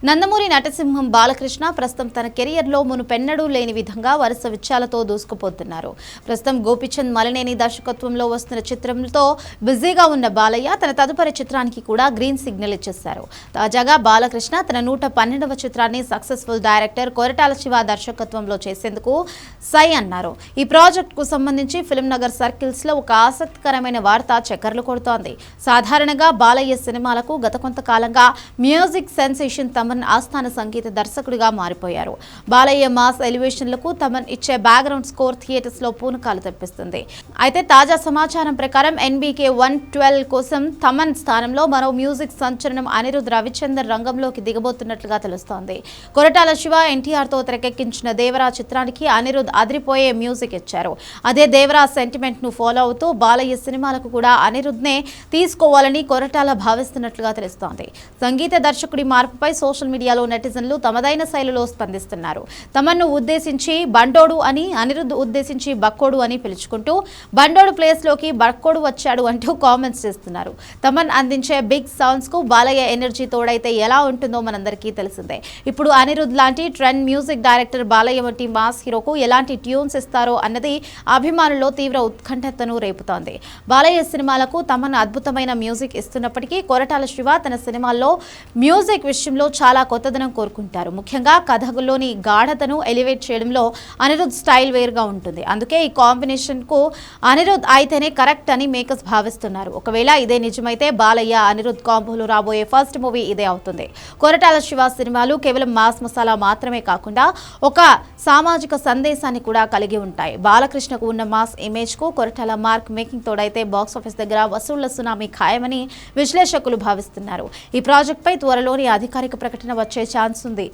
నందమూరి నటసింహం బాలకృష్ణ ప్రస్తుతం తన కెరియర్లో మునుపెన్నడూ లేని విధంగా వరుస విజయాలతో దూసుకుపోతున్నారు. ప్రస్తుతం గోపిచంద్ మలినేని దర్శకత్వంలో వస్తున్న చిత్రంతో బిజీగా ఉన్న బాలయ్య తన తదుపరి చిత్రానికి కూడా గ్రీన్ సిగ్నల్ ఇచ్చేశారు. తాజాగా బాలకృష్ణ తన 112వ చిత్రాన్ని సక్సెస్ఫుల్ డైరెక్టర్ కొరటాల శివ దర్శకత్వంలో చేసేందుకు సై అన్నారు. ఈ ప్రాజెక్టుకు సంబంధించి ఫిల్మ్ నగర్ సర్కిల్స్ లో ఒక ఆసక్తికరమైన వార్త చక్కర్లు కొడుతోంది. సాధారణంగా బాలయ్య సినిమాలకు గత కొంతకాలంగా మ్యూజిక్ సెన్సేషన్ తమన్ ఆస్థాన సంగీత దర్శకుడిగా మారిపోయారు. బాలయ్య మాస్ ఎలివేషన్లకు తమన్ ఇచ్చే బ్యాక్గ్రౌండ్ స్కోర్ థియేటర్స్ లో పూనకాలు తెప్పిస్తుంది. అయితే తాజా సమాచారం ప్రకారం NBK 112 కోసం తమన్ స్థానంలో మరో మ్యూజిక్ సంచలనం అనిరుద్ రవిచందర్ రంగంలోకి దిగబోతున్నట్లుగా తెలుస్తోంది. కొరటాల శివ NTR తో తెరకెక్కించిన దేవరా చిత్రానికి అనిరుద్ అదిరిపోయే మ్యూజిక్ ఇచ్చారు. అదే దేవరా సెంటిమెంట్ ను ఫాలో అవుతూ బాలయ్య సినిమాలకు కూడా అనిరుద్ నే తీసుకోవాలని కొరటాల భావిస్తున్నట్లుగా తెలుస్తోంది. సంగీత దర్శకుడి మార్పుపై సోషల్ మీడియాలో నెటిజన్లు తమదైన శైలిలో స్పందిస్తున్నారు. తమన్ను ఉద్దేశించి బండోడు అని, అనిరుద్ ఉద్దేశించి బక్కోడు అని పిలుచుకుంటూ బండోడు ప్లేస్ లోకి బక్కోడు వచ్చాడు అంటూ కామెంట్స్ చేస్తున్నారు. తమన్ అందించే బిగ్ సౌండ్స్ కు బాలయ్య ఎనర్జీ తోడైతే ఎలా ఉంటుందో మనందరికీ తెలిసిందే. ఇప్పుడు అనిరుద్ లాంటి ట్రెండ్ మ్యూజిక్ డైరెక్టర్ బాలయ్య వంటి మాస్ హీరోకు ఎలాంటి ట్యూన్స్ ఇస్తారో అన్నది అభిమానుల్లో తీవ్ర ఉత్కంఠతను రేపుతోంది. బాలయ్య సినిమాలకు తమన్ అద్భుతమైన మ్యూజిక్ ఇస్తున్నప్పటికీ కొరటాల శివ తన సినిమాల్లో మ్యూజిక్ విషయంలో చాలా కొత్తదనం కోరుకుంటారు. ముఖ్యంగా కథలోని గాఢతను ఎలివేట్ చేయడంలో అనిరుద్ స్టైల్ వేరుగా ఉంటుంది. అందుకే ఈ కాంబినేషన్ కు అనిరుద్ అయితేనే కరెక్ట్ అని మేకర్స్ భావిస్తున్నారు. ఒకవేళ ఇదే నిజమైతే బాలయ్య అనిరుద్ కాంబోలో రాబోయే ఫస్ట్ మూవీ ఇదే అవుతుంది. కొరటాల శివ సినిమాలు కేవలం మాస్ మసాలా మాత్రమే కాకుండా ఒక సామాజిక సందేశాన్ని కూడా కలిగి ఉంటాయి. బాలకృష్ణకు ఉన్న మాస్ ఇమేజ్ కు కొరటాల మార్క్ మేకింగ్ తోడైతే బాక్సాఫీస్ దగ్గర వసూళ్ల సునామీ ఖాయమని విశ్లేషకులు భావిస్తున్నారు. ఈ ప్రాజెక్ట్ పై త్వరలోని అధికారిక ప్రకటన వచ్చే ఛాన్స్ ఉంది.